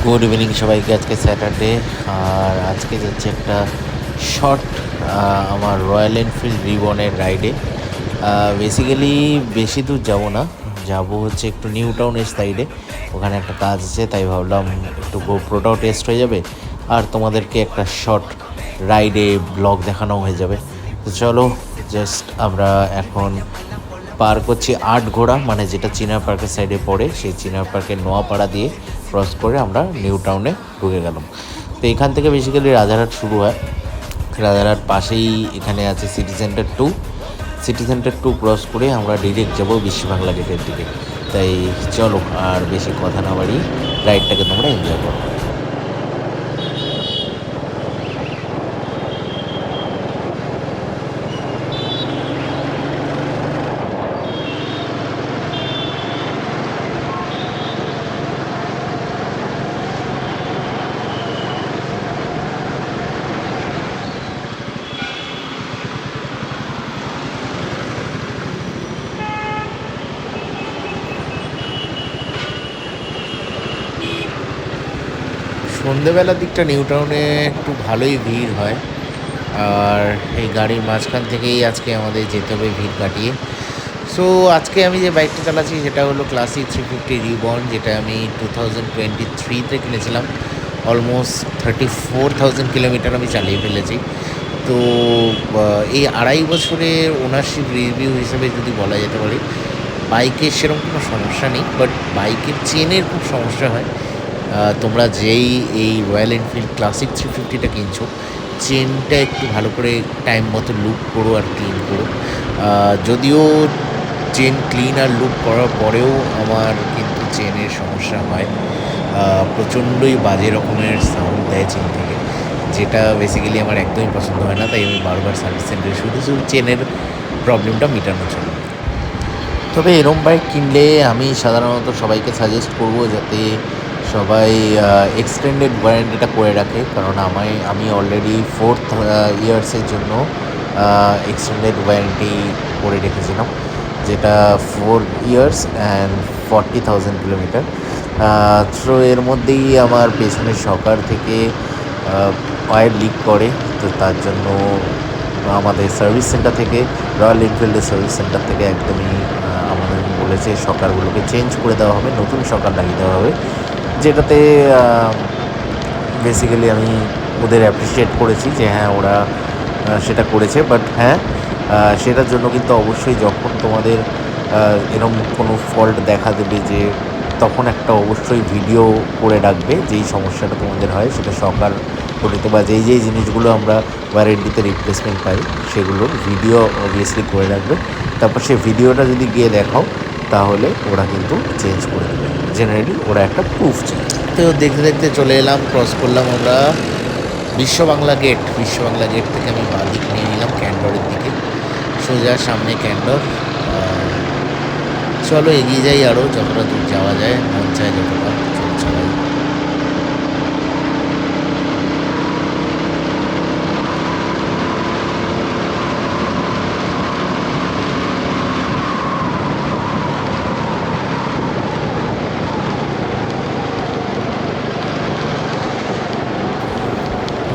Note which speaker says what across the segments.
Speaker 1: Good evening সবাইকে। আজকে Saturday আর আজকে যাচ্ছে একটা শর্ট আমার রয়্যাল এনফিল্ড রিবনের রাইডে। বেসিক্যালি বেশি দূর যাব না, যাব হচ্ছে একটু নিউ টাউনের সাইডে। ওখানে একটা কাজ আছে, তাই ভাবলাম একটু গোপ্রোটাও টেস্ট হয়ে যাবে আর তোমাদেরকে একটা শর্ট রাইডে ব্লগ দেখানো হয়ে যাবে। তো চলো, জাস্ট আমরা এখন পার করছি আটঘোড়া, মানে যেটা চিনার পার্কের সাইডে পড়ে, সেই চিনার পার্কের নোয়াপাড়া দিয়ে ক্রস করে আমরা নিউ টাউনে ঢুকে গেলাম। তো এখান থেকে বেসিক্যালি রাজারহাট শুরু হয়। রাজারহাট পাশেই এখানে আছে city centre 2। City centre 2 cross করে আমরা ডিরেক্ট যাবো বিশ্ব বাংলা গেটের দিকে। তাই চলো, আর বেশি কথা না বাড়িয়ে রাইডটাকে তোমরা এনজয় করো। সন্ধেবেলার দিকটা নিউ টাউনে একটু ভালোই ভিড় হয়, আর এই গাড়ির মাঝখান থেকেই আজকে আমাদের যেতে হবে ভিড় কাটিয়ে। সো আজকে আমি যে বাইকটা চালাচ্ছি সেটা হলো ক্লাসিক 350 রিবন, যেটা আমি 2023-তে কিনেছিলাম। অলমোস্ট 34,000 কিলোমিটার আমি চালিয়ে ফেলেছি। তো এই 2.5 বছরের ওনারশিপ রিভিউ হিসেবে যদি বলা যেতে পারে, বাইকের সেরকম কোনো সমস্যা নেই, বাট বাইকের চেনের খুব সমস্যা হয়। তোমরা যেই এই রয়্যাল এনফিল্ড ক্লাসিক 350টা কিনছো, চেনটা একটু ভালো করে টাইম মতো লুক করো আর ক্লিন করো। যদিও চেন ক্লিন আর লুক করার পরেও আমার কিন্তু চেনের সমস্যা হয়। প্রচণ্ডই বাজে রকমের সাউন্ড দেয় চেন থেকে, যেটা বেসিক্যালি আমার একদমই পছন্দ হয় না। তাই আমি বারবার সার্ভিস সেন্টারে শুধু শুধু চেনের প্রবলেমটা মেটানোর জন্য। তবে এরম বাইক কিনলে আমি সাধারণত সবাইকে সাজেস্ট করব যাতে সবাই এক্সটেন্ডেড ওয়ারেন্টিটা করে রাখে, কারণ আমি অলরেডি 4th ইয়ার্সের জন্য এক্সটেন্ডেড ওয়ারেন্টি করে রেখেছিলাম, যেটা 4 ইয়ার্স অ্যান্ড 40,000 কিলোমিটার। তো এর মধ্যেই আমার পেছনের শকার থেকে অয়েল লিক করে। তো তার জন্য আমাদের সার্ভিস সেন্টার থেকে, রয়্যাল এনফিল্ডের সার্ভিস সেন্টার থেকে একদমই আমাদের বলেছে শকারগুলোকে চেঞ্জ করে দেওয়া হবে, নতুন শকার লাগিয়ে দেওয়া হবে। যেটাতে বেসিক্যালি আমি ওদের অ্যাপ্রিসিয়েট করেছি যে হ্যাঁ, ওরা সেটা করেছে। বাট হ্যাঁ, সেটার জন্য কিন্তু অবশ্যই যখন তোমাদের এরকম কোনো ফল্ট দেখা দেবে, যে তখন একটা অবশ্যই ভিডিও করে রাখবে যেই সমস্যাটা তোমাদের হয়, সেটা শকার পরিত বা যেই জিনিসগুলো আমরা ওয়ারেন্টিতে রিপ্লেসমেন্ট পাই, সেগুলোর ভিডিও অবভিয়াসলি করে রাখবে। তারপর সেই ভিডিওটা যদি গিয়ে দেখাও, তাহলে ওরা কিন্তু চেঞ্জ করে দেবে। জেনারেলি ওরা একটা প্রুফ চায়। তো দেখতে দেখতে চলে এলাম, ক্রস করলাম আমরা বিশ্ব বাংলা গেট। বিশ্ব বাংলা গেট থেকে আমি বাঁ দিক নিয়ে নিলাম ক্যান্ডরের দিকে, সোজা সামনে ক্যান্ডর। চলো এগিয়ে যাই, আরও যতটা দূর যাওয়া যায়, মন চায় যতটা চালাই।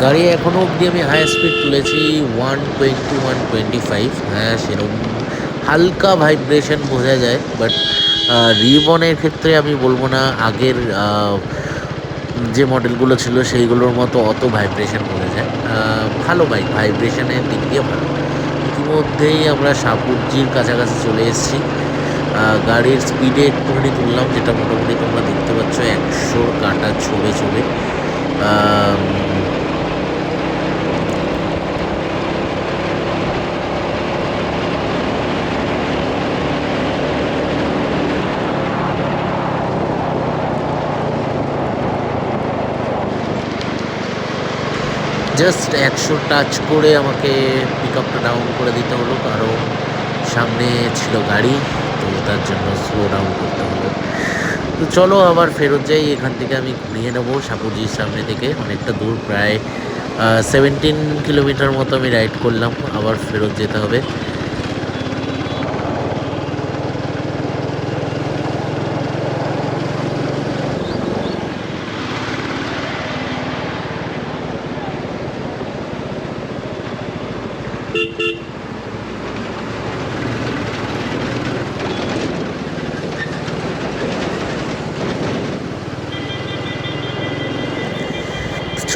Speaker 1: গাড়ি এখনও অবধি আমি হাই স্পিড তুলেছি 120, 125। হ্যাঁ, সেরকম হালকা ভাইব্রেশন বোঝা যায়, বাট রিবনের ক্ষেত্রে আমি বলবো না আগের যে মডেলগুলো ছিল সেইগুলোর মতো অত ভাইব্রেশন বোঝা যায়। ভালো বাইক, ভাইব্রেশনের দিক দিয়ে ভালো। ইতিমধ্যেই আমরা সাপুরজির কাছাকাছি চলে এসেছি। গাড়ির স্পিডে একটুখানি তুললাম, যেটা মোটামুটি তোমরা দেখতে পাচ্ছ 100 কাঁটা ছুঁড়ে ছুঁড়ে। জাস্ট 100 টাচ করে আমাকে পিক আপটা ডাউন করে দিতে হলো, কারণ সামনে ছিল গাড়ি, তো তার জন্য স্লো ডাউন করতে হলো। তো চলো আবার ফেরত যাই। এখান থেকে আমি ঘুরিয়ে নেবো সাপুরজির সামনে থেকে, অনেকটা দূর, প্রায় 17 কিলোমিটার মতো আমি রাইড করলাম, আবার ফেরত যেতে হবে।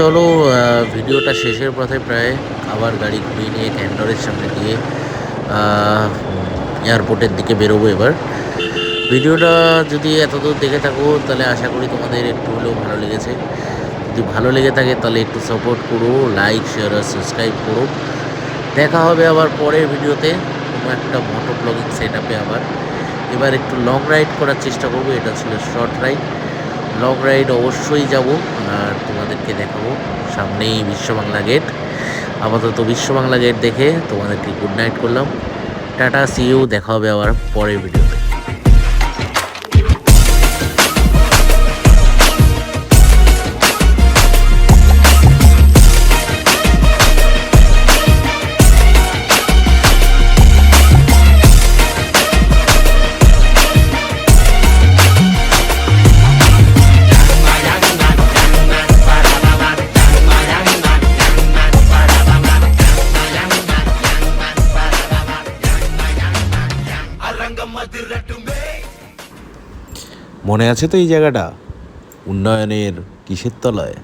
Speaker 1: চলো ভিডিওটা শেষের পথে প্রায়, আবার গাড়ি ঘুরিয়ে নিয়ে ক্যান্ডরের সামনে দিয়ে এয়ারপোর্টের দিকে বেরোবো এবার। ভিডিওটা যদি এতদূর দেখে থাকো তাহলে আশা করি তোমাদের একটু হলেও ভালো লেগেছে। যদি ভালো লেগে থাকে তাহলে একটু সাপোর্ট করো, লাইক শেয়ার আর সাবস্ক্রাইব করো। দেখা হবে আবার পরের ভিডিওতে কোনো একটা মোটো ব্লগিং সেট আপে আবার। এবার একটু লং রাইড করার চেষ্টা করবো, এটা ছিল শর্ট রাইড। লং রাইড অবশ্যই যাব আর তোমাদেরকে দেখাবো। সামনেই বিশ্ব বাংলা গেট। আপাতত বিশ্ব বাংলা গেট দেখে তোমাদেরকে গুড নাইট করলাম। টাটা, সি ইউ, দেখা হবে আবার পরের ভিডিওতে।
Speaker 2: মনে আছে তো এই জায়গাটা? উন্নয়নের কিসের তলায়?